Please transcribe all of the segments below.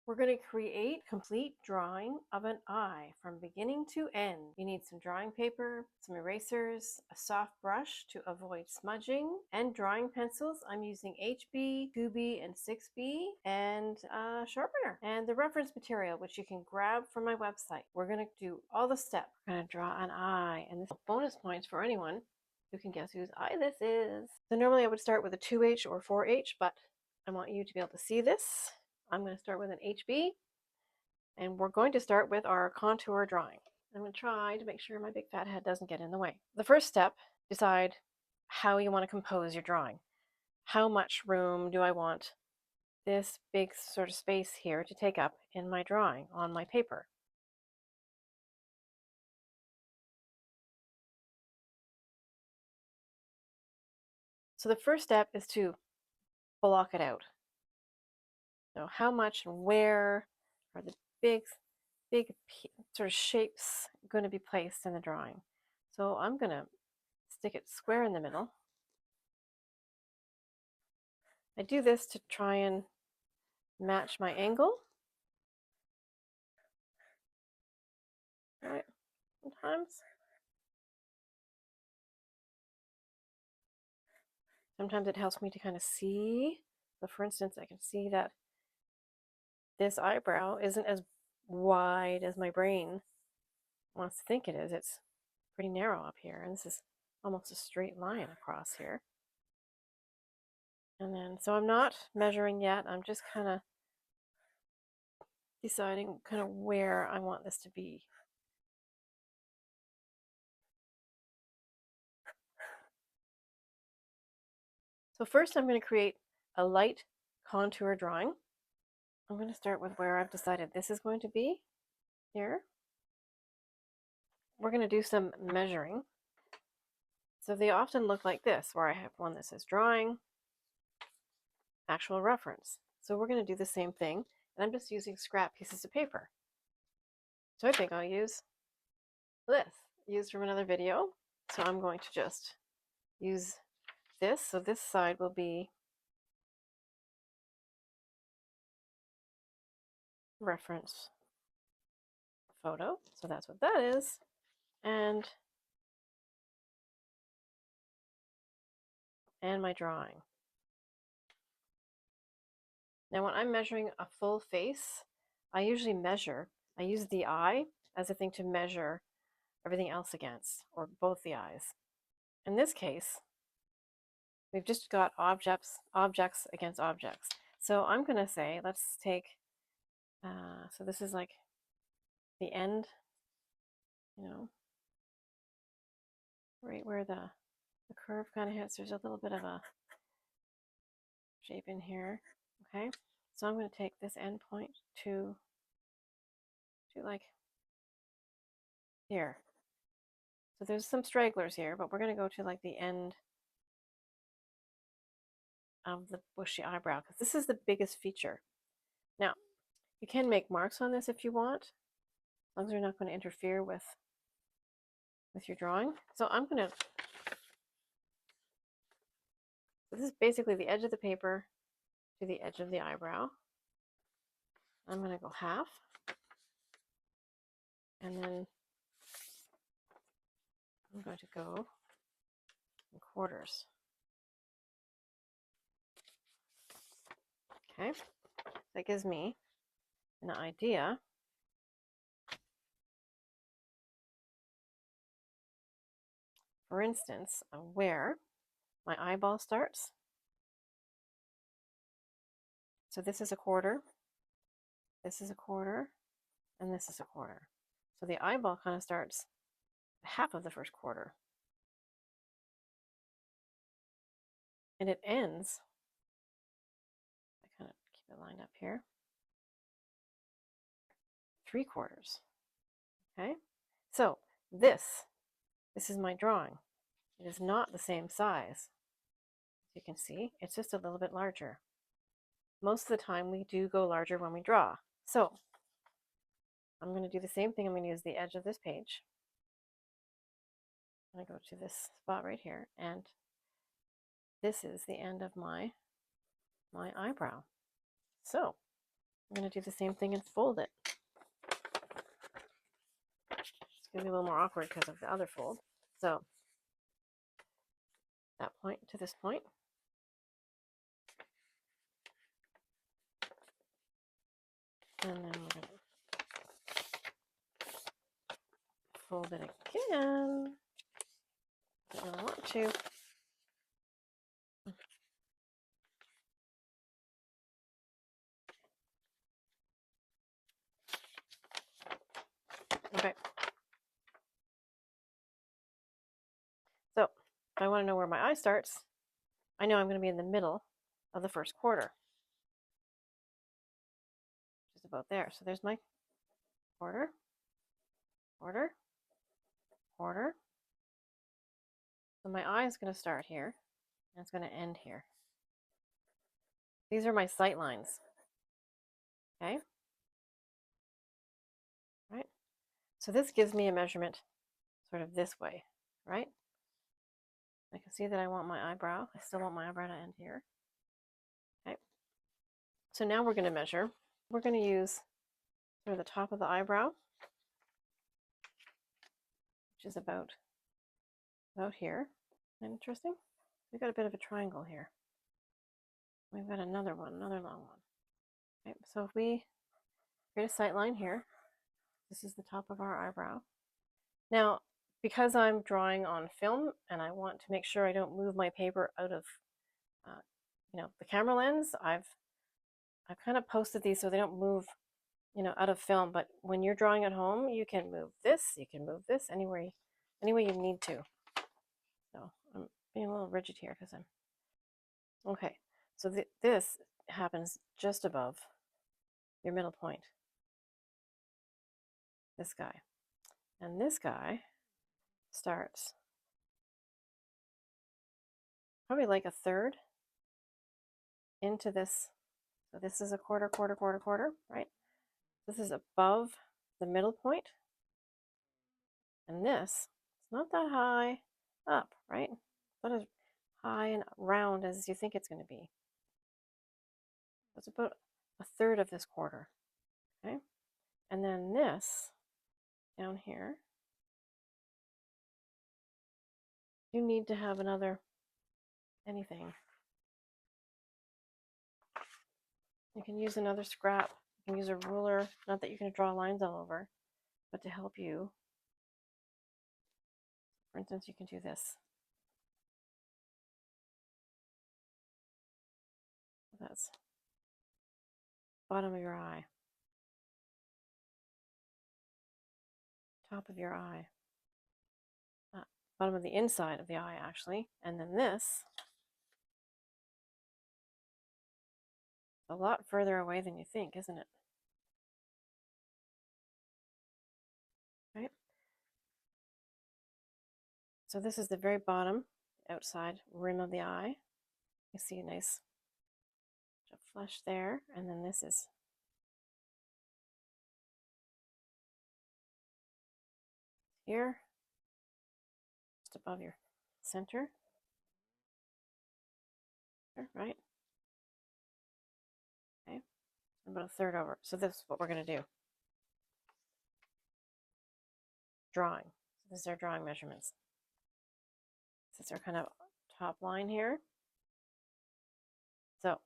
We're going to create a complete drawing of an eye from beginning to end. You need some drawing paper, some erasers, a soft brush to avoid smudging, and drawing pencils. I'm using HB, 2B, and 6B, and a sharpener, and the reference material, which you can grab from my website. We're going to do all the steps. We're going to draw an eye, and this is bonus points for anyone who can guess whose eye this is. So normally I would start with a 2H or 4H, but I want you to be able to see this. I'm going to start with an HB, and we're going to start with our contour drawing. I'm going to try to make sure my big fat head doesn't get in the way. The first step, decide how you want to compose your drawing. How much room do I want this big sort of space here to take up in my drawing on my paper? So the first step is to block it out. So how much and where are the big sort of shapes going to be placed in the drawing? So I'm going to stick it square in the middle. I do this to try and match my angle. Right, sometimes it helps me to kind of see. So for instance, I can see that this eyebrow isn't as wide as my brain wants to think it is. It's pretty narrow up here, and this is almost a straight line across here. And then, so I'm not measuring yet. I'm just kind of deciding kind of where I want this to be. So first I'm going to create a light contour drawing. I'm going to start with where I've decided this is going to be here. We're going to do some measuring. So they often look like this, where I have one that says drawing, actual reference. So we're going to do the same thing, and I'm just using scrap pieces of paper. So I think I'll use this, used from another video. So I'm going to just use this. So this side will be reference photo. So that's what that is. And my drawing. Now when I'm measuring a full face, I usually I use the eye as a thing to measure everything else against, or both the eyes. In this case, we've just got objects against objects. So I'm going to say, let's take, so this is like the end, right where the curve kind of hits. There's a little bit of a shape in here. Okay, so I'm going to take this end point to like here. So there's some stragglers here, but we're going to go to like the end of the bushy eyebrow, because this is the biggest feature. Now, you can make marks on this if you want, as long as you're not going to interfere with your drawing. So I'm going to, this is basically the edge of the paper to the edge of the eyebrow. I'm going to go half, and then I'm going to go in quarters. Okay, that gives me an idea for instance, of where my eyeball starts. So this is a quarter, this is a quarter, and this is a quarter. So the eyeball kind of starts half of the first quarter. And it ends, I kind of keep it lined up here, 3/4. Okay, so this is my drawing. It is not the same size. As you can see, it's just a little bit larger. Most of the time we do go larger when we draw. So I'm going to do the same thing. I'm going to use the edge of this page. I'm going to go to this spot right here, and this is the end of my eyebrow. So I'm going to do the same thing and fold it. It's going to be a little more awkward because of the other fold. So that point to this point. And then we're going to fold it again. I don't want to. Okay. So if I want to know where my eye starts, I know I'm going to be in the middle of the first quarter. Just about there. So there's my quarter, quarter, quarter. So my eye is going to start here, and it's going to end here. These are my sight lines. Okay? Right? So this gives me a measurement sort of this way, right? I can see that I want my eyebrow. I still want my eyebrow to end here. Okay. So now we're going to measure. We're going to use sort of the top of the eyebrow, which is about here. Interesting. We've got a bit of a triangle here. We've got another one, another long one. Okay, so if we create a sight line here, this is the top of our eyebrow. Now, because I'm drawing on film and I want to make sure I don't move my paper out of the camera lens, I've kind of posted these so they don't move out of film. But when you're drawing at home, you can move this, any way you need to. So I'm being a little rigid here because I'm okay. So this happens just above your middle point, this guy, and this guy starts probably like a third into this. So this is a quarter, quarter, quarter, quarter, right? This is above the middle point, and this it's not that high up, right? Not as high and round as you think it's going to be. It's about a third of this quarter, okay? And then this down here, you need to have another anything. You can use another scrap. You can use a ruler, not that you're going to draw lines all over, but to help you. For instance, you can do this. That's bottom of your eye, top of your eye, bottom of the inside of the eye, actually. And then this, a lot further away than you think, isn't it? Right? So this is the very bottom, outside rim of the eye. You see a nice flush there, and then this is here, just above your center, right? Okay, about a third over. So this is what we're going to do. Drawing. So this is our drawing measurements. This is our kind of top line here. So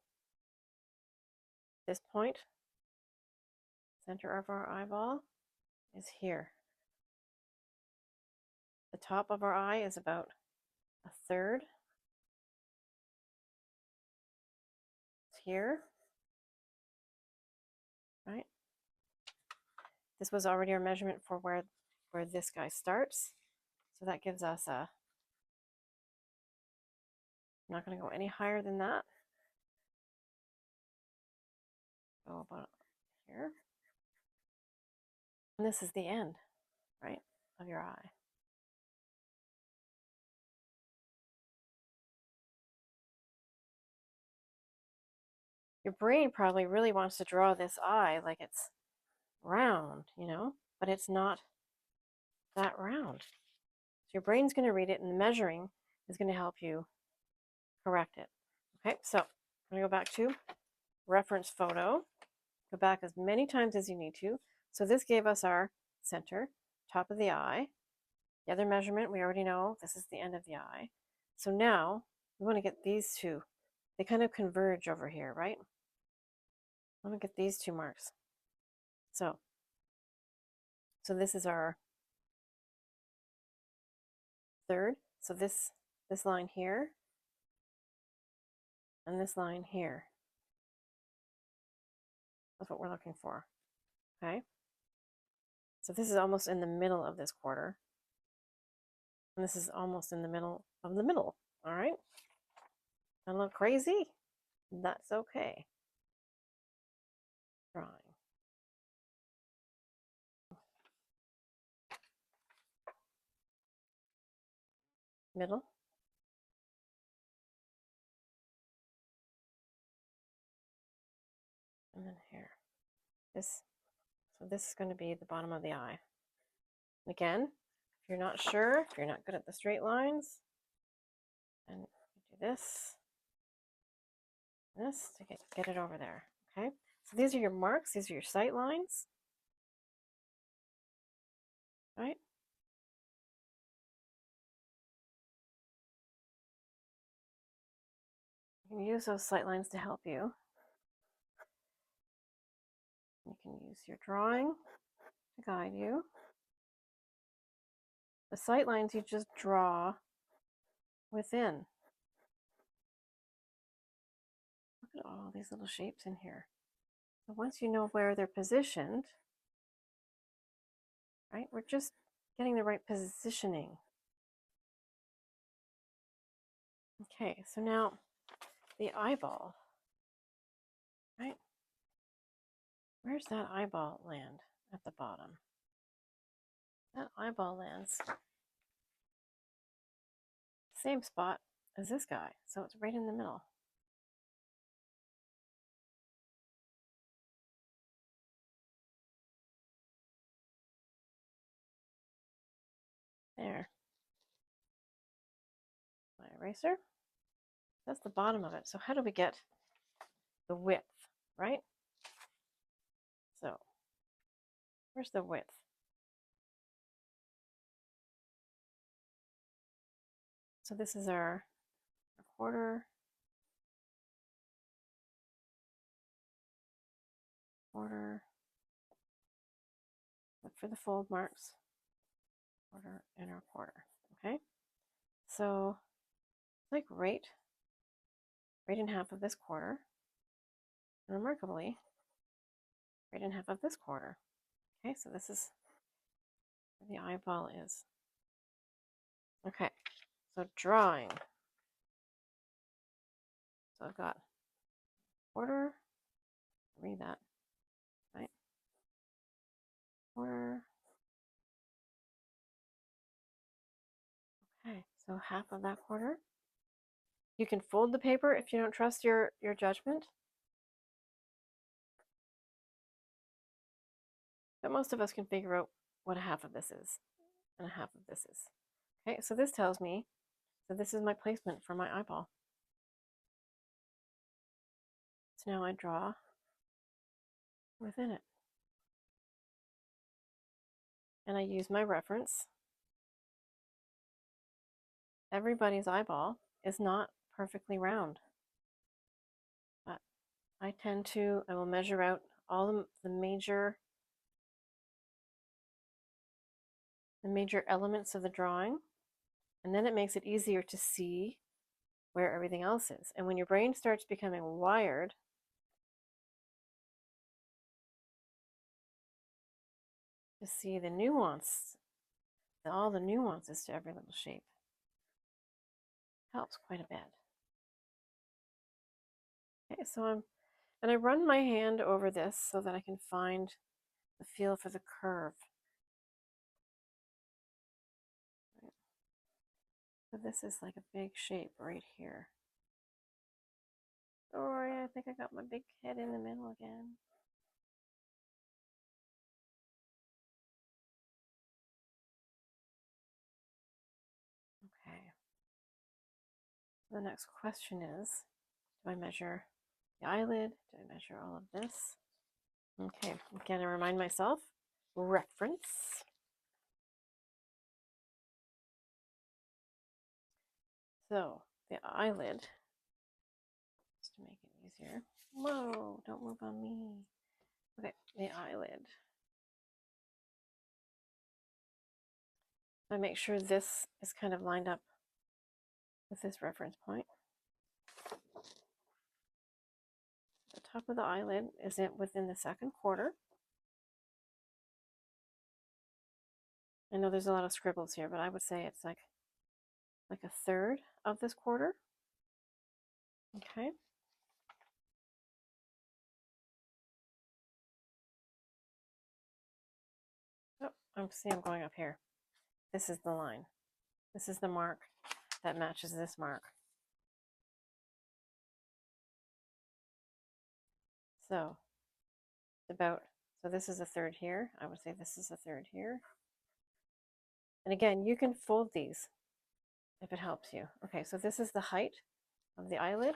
this point, center of our eyeball, is here. The top of our eye is about a third. It's here, right? This was already our measurement for where this guy starts. So that gives us I'm not going to go any higher than that. Go about here. And this is the end, right, of your eye. Your brain probably really wants to draw this eye like it's round, but it's not that round. So your brain's going to read it, and the measuring is going to help you correct it. Okay, so I'm going to go back to reference photo. Go back as many times as you need to. So this gave us our center, top of the eye. The other measurement, we already know this is the end of the eye. So now we want to get these two. They kind of converge over here, right? I want to get these two marks. So this is our third. So this line here and this line here. That's what we're looking for. Okay. So this is almost in the middle of this quarter. And this is almost in the middle of the middle. All right. A little crazy. That's okay. Drawing. Middle. And then here. So this is going to be the bottom of the eye. And again, if you're not sure, if you're not good at the straight lines, and you do this to get it over there. Okay. So these are your marks. These are your sight lines. Right? You can use those sight lines to help you. You can use your drawing to guide you. The sight lines you just draw within. Look at all these little shapes in here. So once you know where they're positioned, right, we're just getting the right positioning. Okay, so now the eyeball, right? Where's that eyeball land at the bottom? That eyeball lands same spot as this guy, so it's right in the middle. There. My eraser. That's the bottom of it. So how do we get the width, right? So where's the width? So this is our quarter, look for the fold marks, quarter and our quarter, okay? So like right in half of this quarter, and remarkably, right in half of this quarter. Okay, so this is where the eyeball is. Okay, so drawing. So I've got quarter, read that, right? Quarter. Okay, so half of that quarter. You can fold the paper if you don't trust your judgment. But most of us can figure out what a half of this is and a half of this is. Okay, so this tells me that this is my placement for my eyeball. So now I draw within it. And I use my reference. Everybody's eyeball is not perfectly round. But I will measure out all the major elements of the drawing, and then it makes it easier to see where everything else is. And when your brain starts becoming wired, to see the nuance, all the nuances to every little shape, helps quite a bit. Okay, so I run my hand over this so that I can find the feel for the curve. So this is like a big shape right here. Sorry, I think I got my big head in the middle again. Okay. The next question is, do I measure the eyelid? Do I measure all of this? Okay, again, I remind myself, reference. So the eyelid, just to make it easier. Whoa, don't move on me. Okay, the eyelid. I make sure this is kind of lined up with this reference point. The top of the eyelid is within the second quarter. I know there's a lot of scribbles here, but I would say it's like a third of this quarter. Okay. Oh, I'm going up here. This is the line. This is the mark that matches this mark. So this is a third here. I would say this is a third here. And again, you can fold these if it helps you. Okay, so this is the height of the eyelid.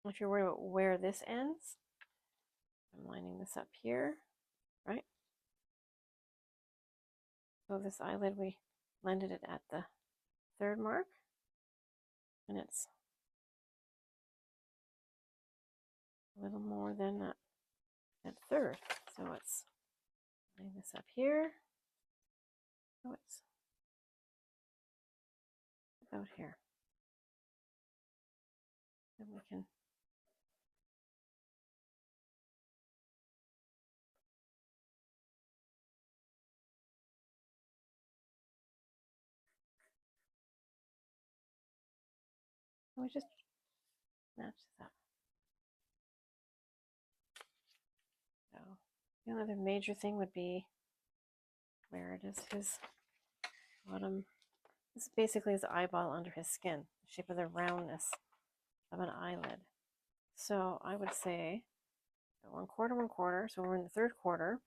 If you're worried about where this ends, I'm lining this up here, right? So this eyelid, we landed it at the third mark, and it's a little more than that third. So it's line this up here. Oh, it's about here. And we can just match this up. So the other major thing would be where it is his bottom. This basically is the eyeball under his skin, the shape of the roundness of an eyelid. So I would say 1/4, 1/4. So we're in the third quarter.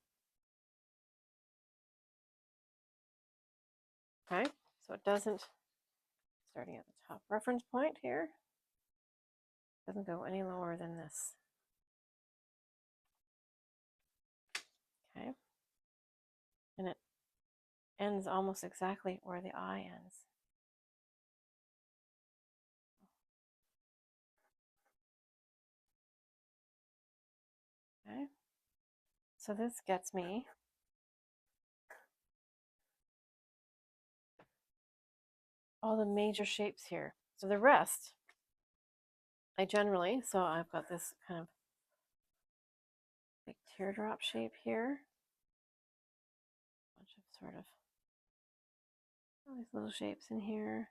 Okay, so it doesn't, starting at the top reference point here, doesn't go any lower than this. Okay, and it ends almost exactly where the eye ends. Okay, so this gets me all the major shapes here. So the rest, I generally, so I've got this kind of like teardrop shape here. A bunch of sort of all these little shapes in here.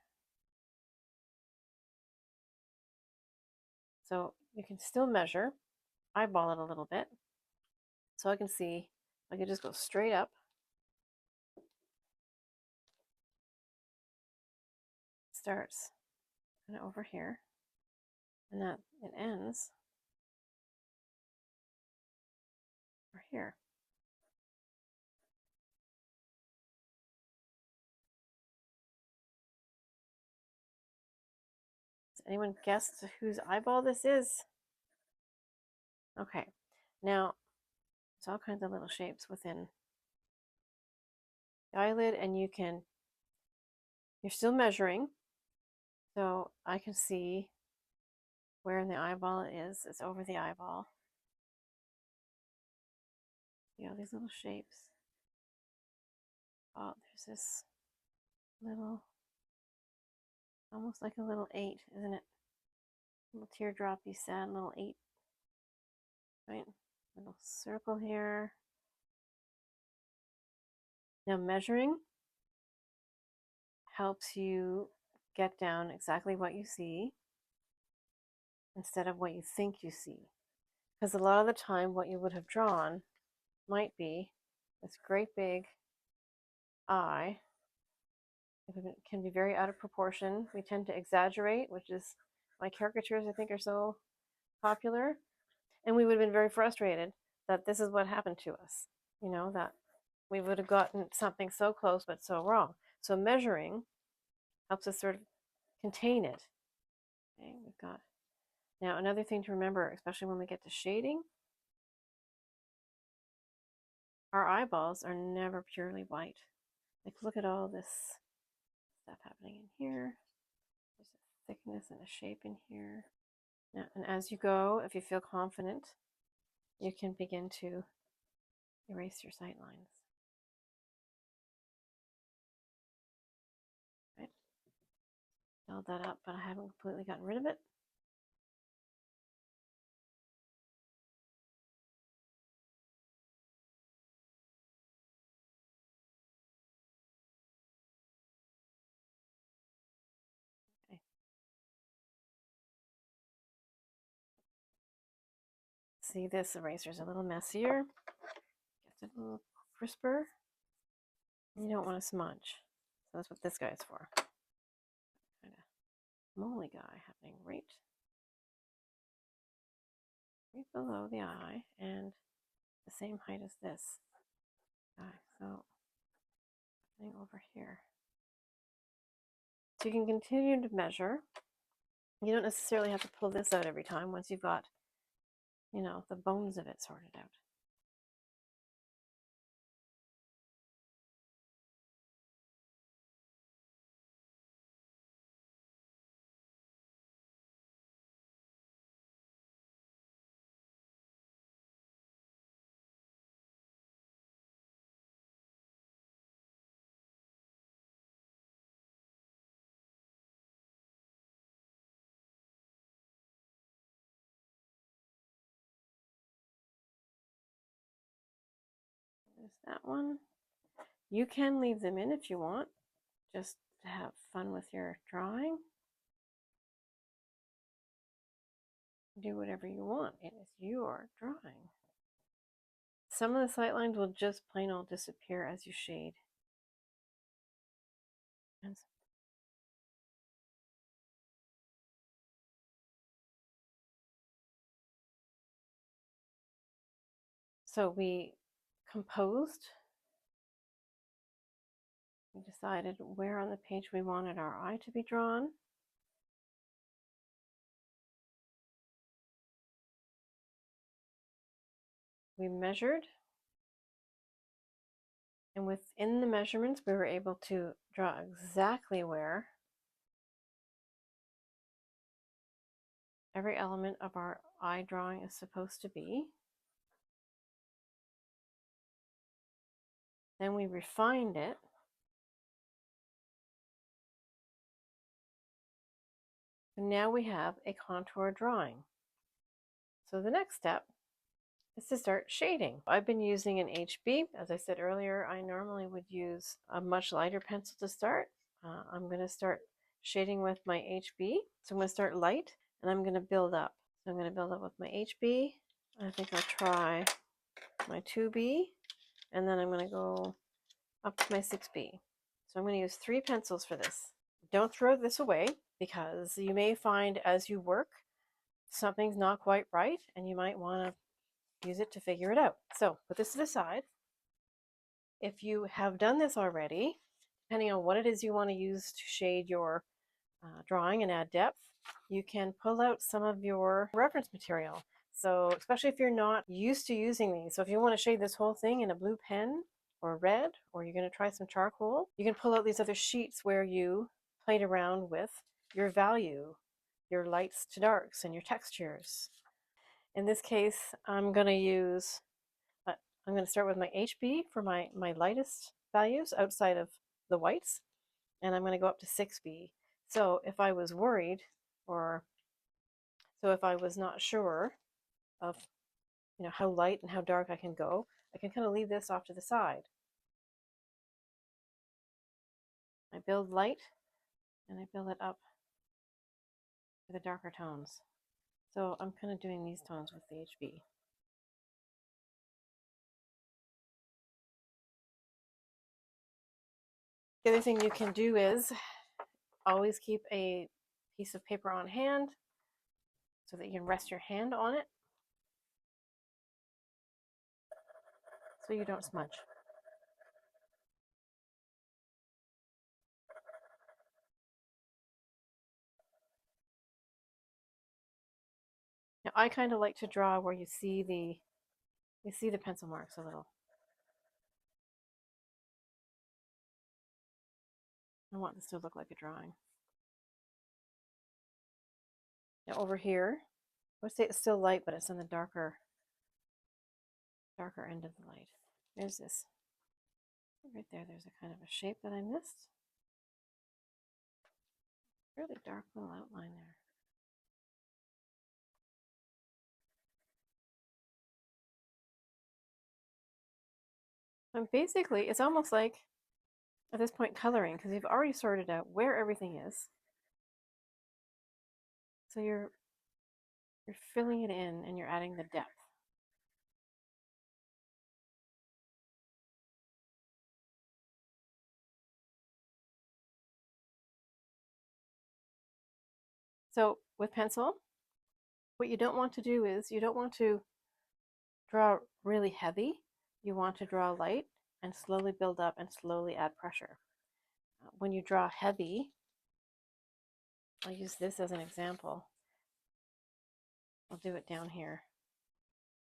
So you can still measure, eyeball it a little bit. So I can see, I can just go straight up. Starts kind of over here, and that it ends over here. Does anyone guess whose eyeball this is? Okay, now there's all kinds of little shapes within the eyelid, and you're still measuring, so I can see where in the eyeball it is. It's over the eyeball. See all these little shapes. Oh, there's this little, almost like a little 8, isn't it? Little teardroppy, sad little 8. Right? Little circle here. Now measuring helps you get down exactly what you see instead of what you think you see. Because a lot of the time what you would have drawn might be this great big eye. It can be very out of proportion. We tend to exaggerate, which is why caricatures I think are so popular. And we would have been very frustrated that this is what happened to us. You know, that we would have gotten something so close but so wrong. So measuring helps us sort of contain it. Okay, we've got Now, another thing to remember, especially when we get to shading, our eyeballs are never purely white. Like, look at all this stuff happening in here. There's a thickness and a shape in here. Now, and as you go, if you feel confident, you can begin to erase your sight lines. Right? Build that up, but I haven't completely gotten rid of it. Okay. See, this eraser is a little messier. Gets it a little crisper. You don't want to smudge. So that's what this guy is for. Kind of moly guy happening right below the eye and the same height as this guy. So happening over here. So you can continue to measure. You don't necessarily have to pull this out every time once you've got, you know, the bones of it sorted out. There's that one. You can leave them in if you want, just to have fun with your drawing. Do whatever you want. It is your drawing. Some of the sight lines will just plain old disappear as you shade. And so we composed. We decided where on the page we wanted our eye to be drawn. We measured. And within the measurements, we were able to draw exactly where every element of our eye drawing is supposed to be. Then we refined it. And now we have a contour drawing. So the next step is to start shading. I've been using an HB. As I said earlier, I normally would use a much lighter pencil to start. I'm going to start shading with my HB. So I'm going to start light and I'm going to build up. So I'm going to build up with my HB. I think I'll try my 2B and then I'm going to go up to my 6B. So I'm going to use 3 pencils for this. Don't throw this away because you may find as you work something's not quite right and you might want to use it to figure it out. So put this to the side. If you have done this already, depending on what it is you want to use to shade your drawing and add depth, you can pull out some of your reference material. So especially if you're not used to using these. So if you want to shade this whole thing in a blue pen or red, or you're going to try some charcoal, you can pull out these other sheets where you played around with your value, your lights to darks, and your textures. In this case, I'm going to start with my HB for my lightest values outside of the whites, and I'm going to go up to 6B. So if I was worried, or so if I was not sure of how light and how dark I can go, I can kind of leave this off to the side. I build light and I build it up to the darker tones. So I'm kind of doing these tones with the HB. The other thing you can do is always keep a piece of paper on hand so that you can rest your hand on it so you don't smudge. I kind of like to draw where you see the pencil marks a little. I want this to look like a drawing. Now over here, I would say it's still light, but it's in the darker end of the light. There's this. Right there, there's a kind of a shape that I missed. Really dark little outline there. And basically, it's almost like at this point coloring, because you've already sorted out where everything is. So you're filling it in and you're adding the depth. So with pencil, what you don't want to do is you don't want to draw really heavy. You want to draw light and slowly build up and slowly add pressure. When you draw heavy, I'll use this as an example. I'll do it down here.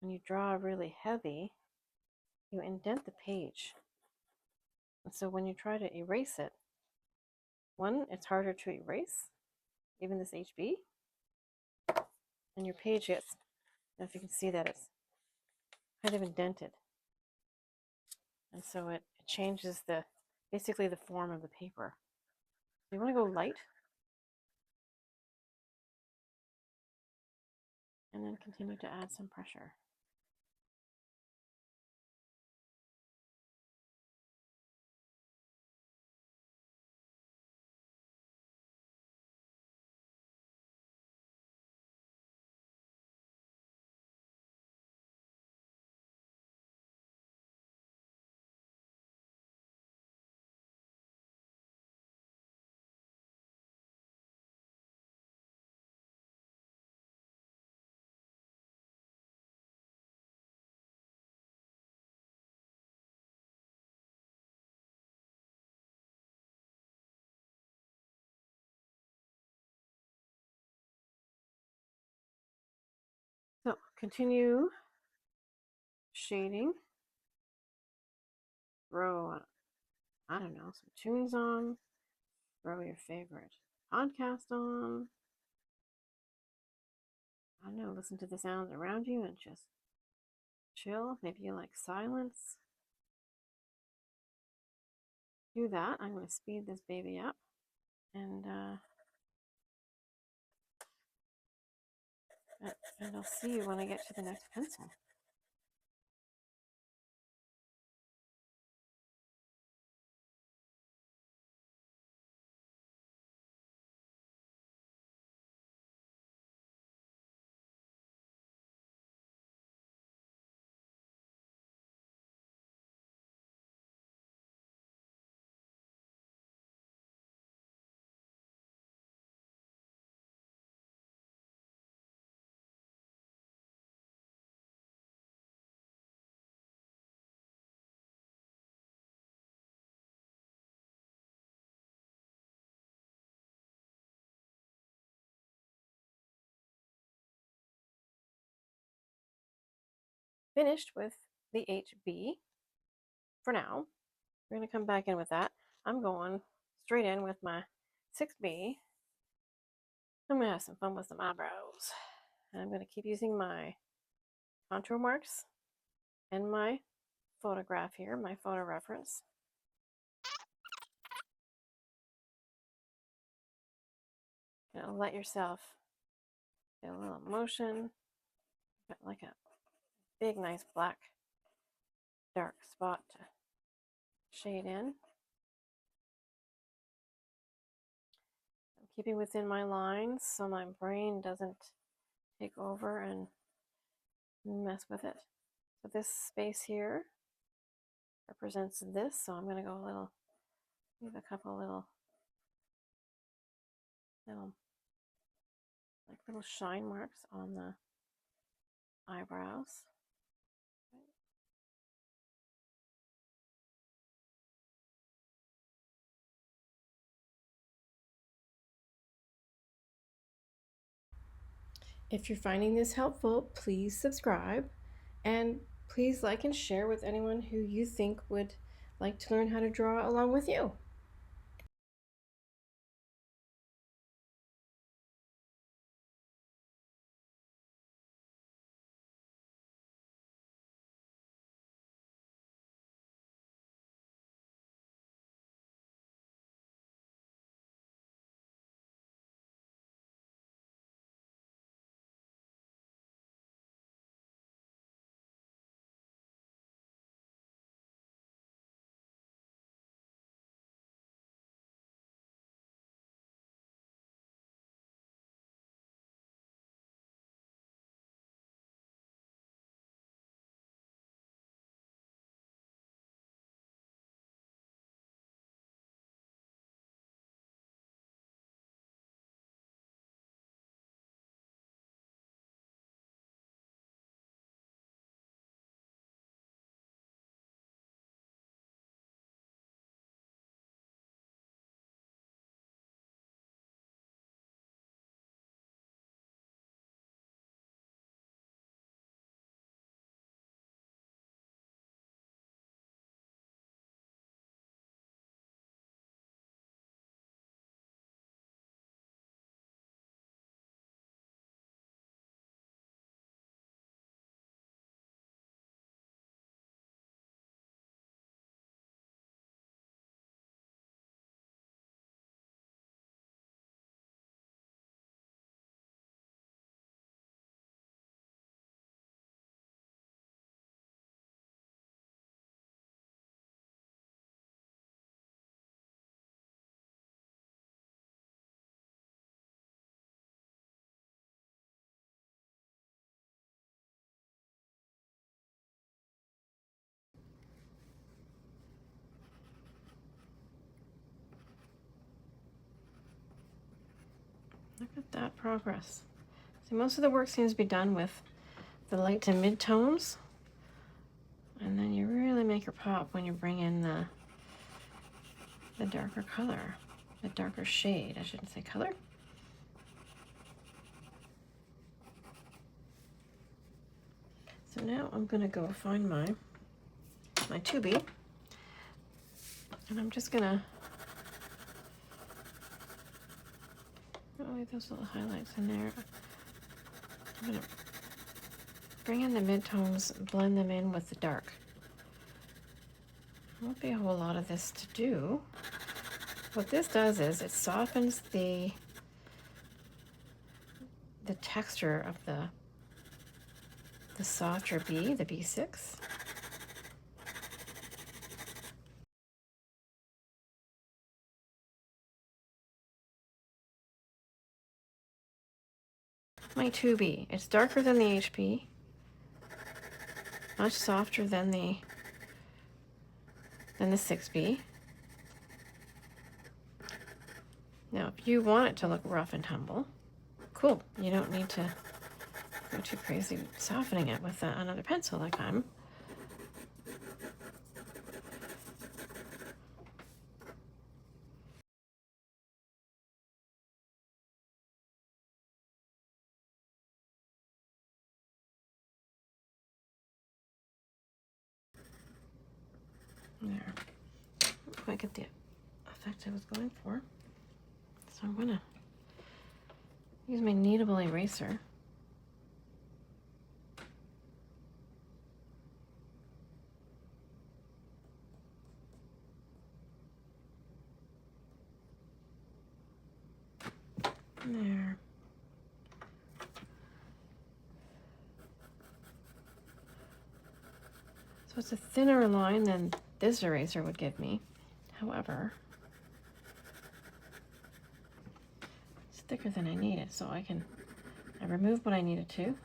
When you draw really heavy, you indent the page. And so when you try to erase it, one, it's harder to erase, even this HB, and your page gets, if you can see that it's kind of indented. And so it changes basically the form of the paper. So you want to go light, and then continue to add some pressure. So continue shading. Throw, I don't know, some tunes on. Throw your favorite podcast on. I don't know, listen to the sounds around you and just chill. Maybe you like silence. Do that. I'm going to speed this baby up. And I'll see you when I get to the next pencil. Finished with the HB for now. We're going to come back in with that. I'm going straight in with my 6B. I'm going to have some fun with some eyebrows. And I'm going to keep using my contour marks and my photograph here, my photo reference. You know, let yourself get a little motion, like a big, nice black dark spot to shade in. I'm keeping within my lines so my brain doesn't take over and mess with it. So this space here represents this, so I'm going to go a little, leave a couple little shine marks on the eyebrows. If you're finding this helpful, please subscribe and please like and share with anyone who you think would like to learn how to draw along with you. Look at that progress. So most of the work seems to be done with the light to mid-tones, and then you really make your pop when you bring in the darker color, the darker shade. I shouldn't say color. So now I'm going to go find my 2B, and I'm just going to leave those little highlights in there. I'm going to bring in the midtones, blend them in with the dark. There won't be a whole lot of this to do. What this does is it softens the texture of the softer B, the B6. My 2B, it's darker than the HP, much softer than the 6B. Now, if you want it to look rough and tumble, cool. You don't need to go too crazy softening it with another pencil like I'm. There. Not quite get the effect I was going for. So I'm gonna use my kneadable eraser. There. So it's a thinner line than this eraser would give me. However, it's thicker than I need it, so I remove what I needed to.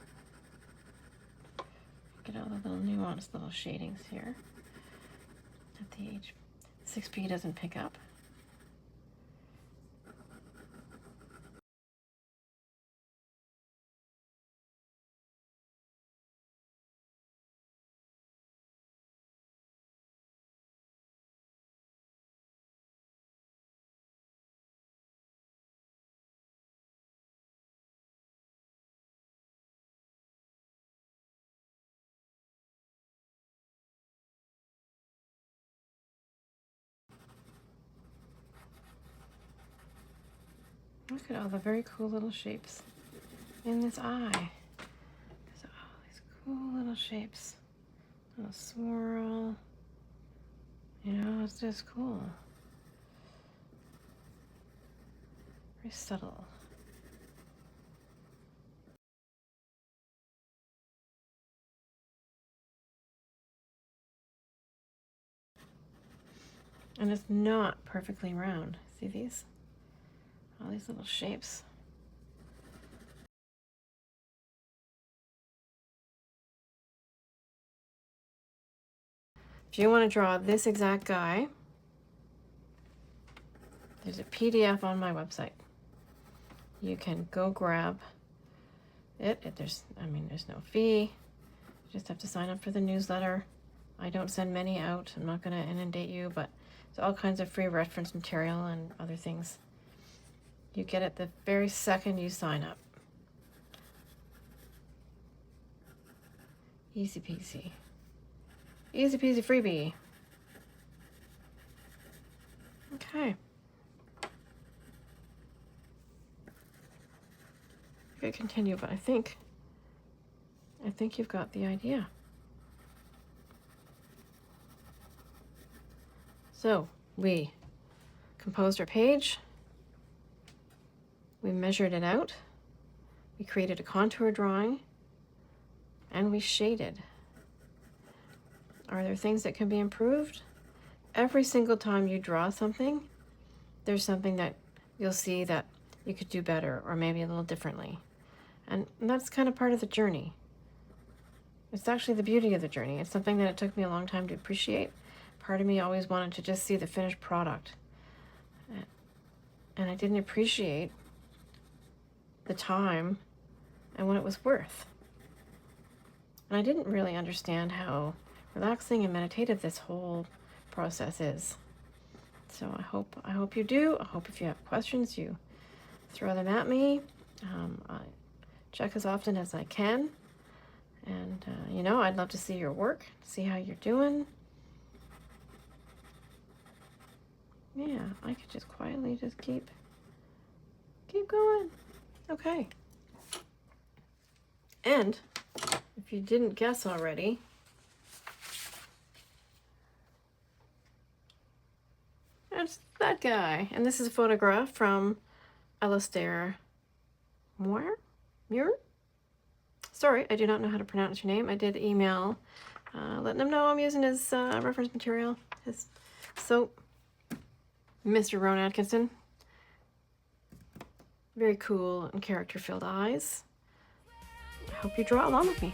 Get all the little nuanced little shadings here that the 6B doesn't pick up. Look at all the very cool little shapes in this eye. There's all these cool little shapes. A little swirl. You know, it's just cool. Very subtle. And it's not perfectly round. See these? All these little shapes. If you want to draw this exact guy, there's a PDF on my website. You can go grab it. There's no fee. You just have to sign up for the newsletter. I don't send many out. I'm not going to inundate you, but there's all kinds of free reference material and other things. You get it the very second you sign up. Easy peasy. Easy peasy freebie. Okay. I could continue, but I think you've got the idea. So we composed our page, we measured it out, we created a contour drawing, and we shaded. Are there things that can be improved? Every single time you draw something, there's something that you'll see that you could do better or maybe a little differently. And that's kind of part of the journey. It's actually the beauty of the journey. It's something that it took me a long time to appreciate. Part of me always wanted to just see the finished product. And I didn't appreciate the time and what it was worth. And I didn't really understand how relaxing and meditative this whole process is. So I hope you do. I hope if you have questions, you throw them at me. I check as often as I can. And, I'd love to see your work, see how you're doing. Yeah, I could just quietly just keep going. Okay. And if you didn't guess already, that's that guy. And this is a photograph from Alistair Muir? Sorry, I do not know how to pronounce your name. I did email letting them know I'm using his reference material. So, Mr. Rowan Atkinson. Very cool and character-filled eyes. I hope you draw along with me.